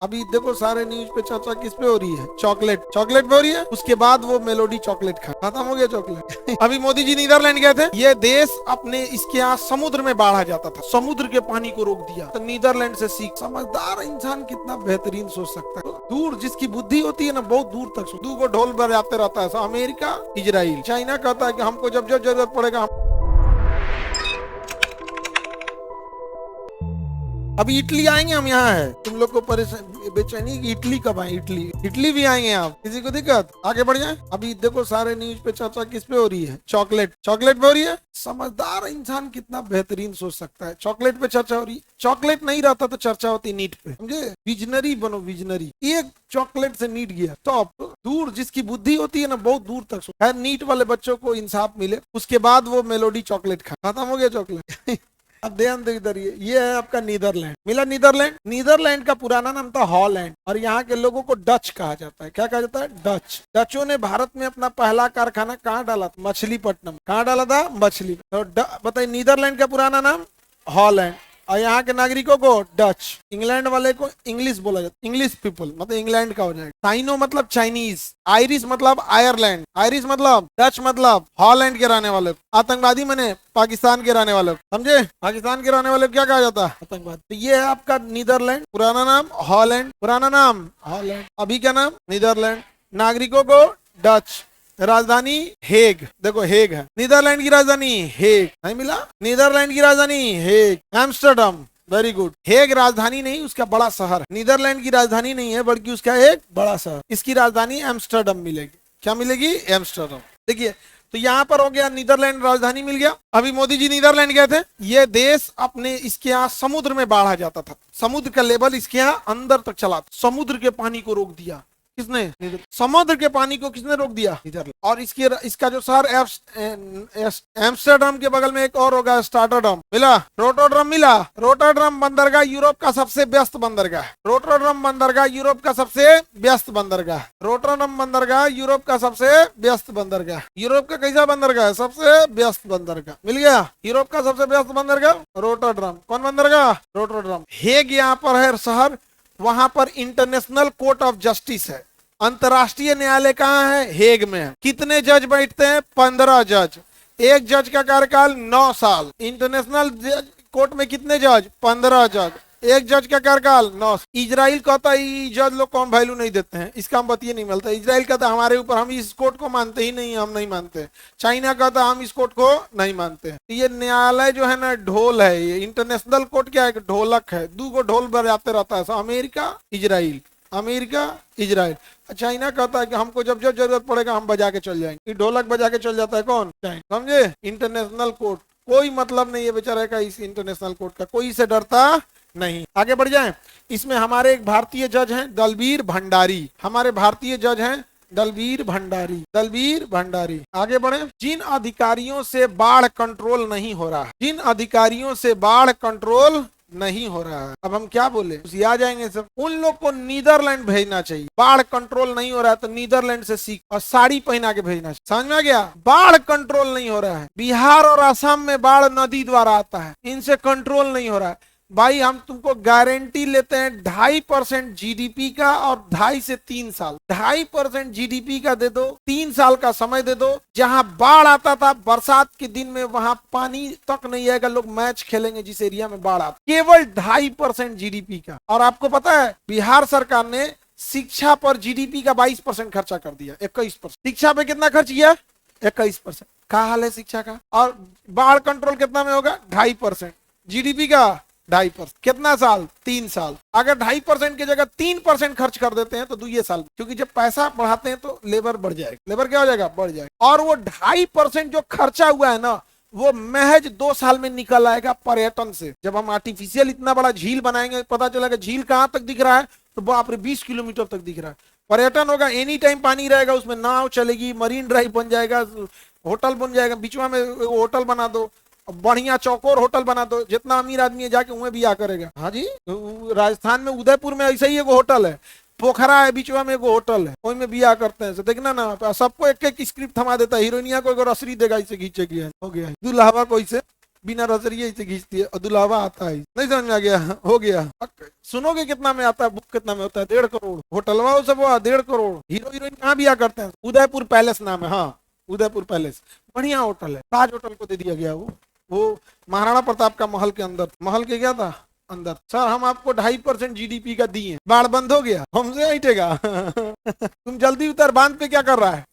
अभी देखो सारे न्यूज पे चर्चा किस पे हो रही है, चॉकलेट चॉकलेट पे हो रही है। उसके बाद वो मेलोडी चॉकलेट खत्म हो गया चॉकलेट। अभी मोदी जी नीदरलैंड गए थे। ये देश अपने इसके यहाँ समुद्र में बाढ़ आ जाता था, समुद्र के पानी को रोक दिया। तो नीदरलैंड से सीख, समझदार इंसान कितना बेहतरीन सोच सकता है। दूर जिसकी बुद्धि होती है ना, बहुत दूर तक दू को ढोल बजाते रहता है। अमेरिका, इजराइल, चाइना कहता है कि हमको जब जब जरूरत पड़ेगा अभी इटली आएंगे हम। यहाँ है तुम लोग को परेशान बेचैनी कि इटली कब आए। इटली भी आएंगे आप, किसी को दिक्कत, आगे बढ़ जाए। अभी देखो सारे न्यूज पे चर्चा किस पे हो रही है, चॉकलेट चॉकलेट पे हो रही है। समझदार इंसान कितना बेहतरीन सोच सकता है। चॉकलेट पे चर्चा हो रही है। चॉकलेट नहीं रहता तो चर्चा होती नीट पे, समझे। विजनरी बनो, विजनरी। एक चॉकलेट से नीट गया तो अब दूर जिसकी बुद्धि होती है ना, बहुत दूर तक है। नीट वाले बच्चों को इंसाफ मिले, उसके बाद वो मेलोडी चॉकलेट खत्म हो गया चॉकलेट। अब ध्यान दो इधर, ये है आपका नीदरलैंड। मिला नीदरलैंड। नीदरलैंड का पुराना नाम था हॉलैंड, और यहाँ के लोगों को डच कहा जाता है। क्या कहा जाता है? डच। डचों ने भारत में अपना पहला कारखाना कहाँ डाला था? मछलीपट्टनम। कहाँ डाला था? मछली। तो बताइए, नीदरलैंड का पुराना नाम हॉलैंड, और यहाँ के नागरिकों को डच। इंग्लैंड वाले को इंग्लिश बोला जाता है, इंग्लिश पीपल, मतलब इंग्लैंड का हो जाएगा। साइनो मतलब चाइनीज, आयरिश मतलब आयरलैंड, आयरिश मतलब डच, मतलब हॉलैंड के रहने वाले। आतंकवादी मने पाकिस्तान के रहने वाले, समझे। पाकिस्तान के रहने वाले क्या कहा जाता है? आतंकवादी। तो ये है आपका नीदरलैंड, पुराना नाम हॉलैंड, पुराना नाम हॉलैंड, अभी क्या नाम? नीदरलैंड। नागरिकों को डच। राजधानी हेग। देखो हेग है नीदरलैंड की राजधानी। हेग नहीं मिला? नीदरलैंड की राजधानी Hague. Amsterdam, very good. Hague राजधानी नहीं, उसका बड़ा शहर। नीदरलैंड की राजधानी नहीं है, बल्कि उसका एक बड़ा शहर। इसकी राजधानी एम्स्टर्डम मिलेगी। क्या मिलेगी? एम्स्टर्डम। देखिए, तो यहाँ पर हो गया नीदरलैंड, राजधानी मिल गया। अभी मोदी जी नीदरलैंड गए थे। ये देश अपने इसके यहाँ समुद्र में बाढ़ आ जाता था, समुद्र का लेवल इसके यहाँ अंदर तक चला, समुद्र के पानी को रोक दिया। किसने? समुद्र के पानी को किसने रोक दिया? नीदरलैंड। और इसका जो शहर एम्स्टर्डम के बगल में एक और होगा, स्टार्टरडम। मिला? रोटरडम मिला? रोटरडम बंदरगाह यूरोप का सबसे व्यस्त बंदरगाह। रोटरडम बंदरगाह यूरोप का सबसे व्यस्त बंदरगाह। रोटरडम बंदरगाह यूरोप का सबसे व्यस्त बंदरगाह। यूरोप का कैसा बंदरगाह है? सबसे व्यस्त बंदरगाह। मिल गया? यूरोप का सबसे व्यस्त बंदरगाह रोटरडम। कौन बंदरगाह? रोटरडम। हेग यहाँ पर है शहर, वहां पर इंटरनेशनल कोर्ट ऑफ जस्टिस है। अंतरराष्ट्रीय न्यायालय कहाँ है? हेग में है। कितने जज बैठते हैं? 15 जज। एक जज का कार्यकाल 9 साल। इंटरनेशनल कोर्ट में कितने जज? 15 जज। एक जज का कार्यकाल 9। इजराइल कहता है जज लोग को हम वैल्यू नहीं देते हैं, इसका हम बतिये नहीं मिलता। इजराइल कहता है हमारे ऊपर, हम इस कोर्ट को मानते ही नहीं, हम नहीं मानते। चाइना कहता है हम इस कोर्ट को नहीं मानते। ये न्यायालय जो है ना, ढोल है। ये इंटरनेशनल कोर्ट क्या है? ढोलक है, 2 को ढोल बजाते रहता है। America, Israel, America, Israel. China कहता है कि हमको जब जब जरूरत पड़ेगा हम बजा के चल जाएंगे। ढोलक बजा के चल जाता है कौन? चाइना, समझे। इंटरनेशनल कोर्ट कोई मतलब नहीं है बेचारे का, इस इंटरनेशनल कोर्ट का कोई से डरता नहीं। आगे बढ़ जाएं। इसमें हमारे एक भारतीय जज हैं, दलबीर भंडारी। हमारे भारतीय जज हैं दलबीर भंडारी, दलबीर भंडारी। आगे बढ़े। जिन अधिकारियों से बाढ़ कंट्रोल नहीं हो रहा है, जिन अधिकारियों से बाढ़ कंट्रोल नहीं हो रहा है, अब हम क्या बोले? आ जाएंगे सब। उन लोग को नीदरलैंड भेजना चाहिए। बाढ़ कंट्रोल नहीं हो रहा है तो नीदरलैंड से सीख, और साड़ी पहना के भेजना चाहिए। समझ में आ गया? बाढ़ कंट्रोल नहीं हो रहा है। बिहार और असम में बाढ़ नदी द्वारा आता है, इनसे कंट्रोल नहीं हो रहा है। भाई हम तुमको गारंटी लेते हैं 2.5% जीडीपी का, और 2.5 से 3 साल। 2.5% जीडीपी का दे दो, 3 साल का समय दे दो। जहां बाढ़ आता था बरसात के दिन में, वहां पानी तक नहीं आएगा, लोग मैच खेलेंगे जिस एरिया में बाढ़ आता। केवल 2.5% जीडीपी का। और आपको पता है बिहार सरकार ने शिक्षा पर जीडीपी का 22% खर्चा कर दिया। 21%। शिक्षा पे कितना खर्च किया? 21%। क्या हाल है शिक्षा का? और बाढ़ कंट्रोल कितना में होगा? 2.5% जीडीपी का। 2.5%। कितना साल? 3 साल। अगर 2.5% की जगह 3% खर्च कर देते हैं तो 2 साल, क्योंकि जब पैसा बढ़ाते हैं तो लेबर बढ़ जाएगा। लेबर क्या हो जाएगा? बढ़ जाएगा। और वो 2.5% जो खर्चा हुआ है ना, वो महज 2 साल में निकल आएगा पर्यटन से। जब हम आर्टिफिशियल इतना बड़ा झील बनाएंगे, पता चलेगा झील कहाँ तक दिख रहा है, तो बाप रे 20 किलोमीटर तक दिख रहा है। पर्यटन होगा, एनी टाइम पानी रहेगा, उसमें नाव चलेगी, मरीन ड्राइव बन जाएगा, होटल बन जाएगा। बीचवा में होटल बना दो, बढ़िया चौकोर होटल बना दो, जितना अमीर आदमी है जाके उन्हें बिया करेगा। हाँ जी, राजस्थान में उदयपुर में ऐसा ही एगो होटल है, पोखरा है, बीचवा में एगो होटल है, वही में बिया करते हैं। देखना ना, सबको एक एक स्क्रिप्ट थमा देता है। हीरोइनिया को एगो रसरी देगा, इसे खींचेगी, हो गया। दूल्हा को इसे बिना रसरिये से खींचती है और दुलावा आता है। नहीं समझ में आ गया? हो गया। सुनोगे कितना में आता है, बुक कितना में होता है? 1.5 करोड़। होटलवा वो सब 1.5 करोड़। हीरो हीरोइन कहाँ बिया करते हैं? उदयपुर पैलेस नाम है। हाँ, उदयपुर पैलेस बढ़िया होटल है। ताज होटल को दे दिया गया वो महाराणा प्रताप का महल के अंदर, महल के क्या था अंदर। सर हम आपको 2.5% GDP का दिए, बाढ़ बंद हो गया, हमसे हटेगा। तुम जल्दी उतर, बांध पे क्या कर रहा है?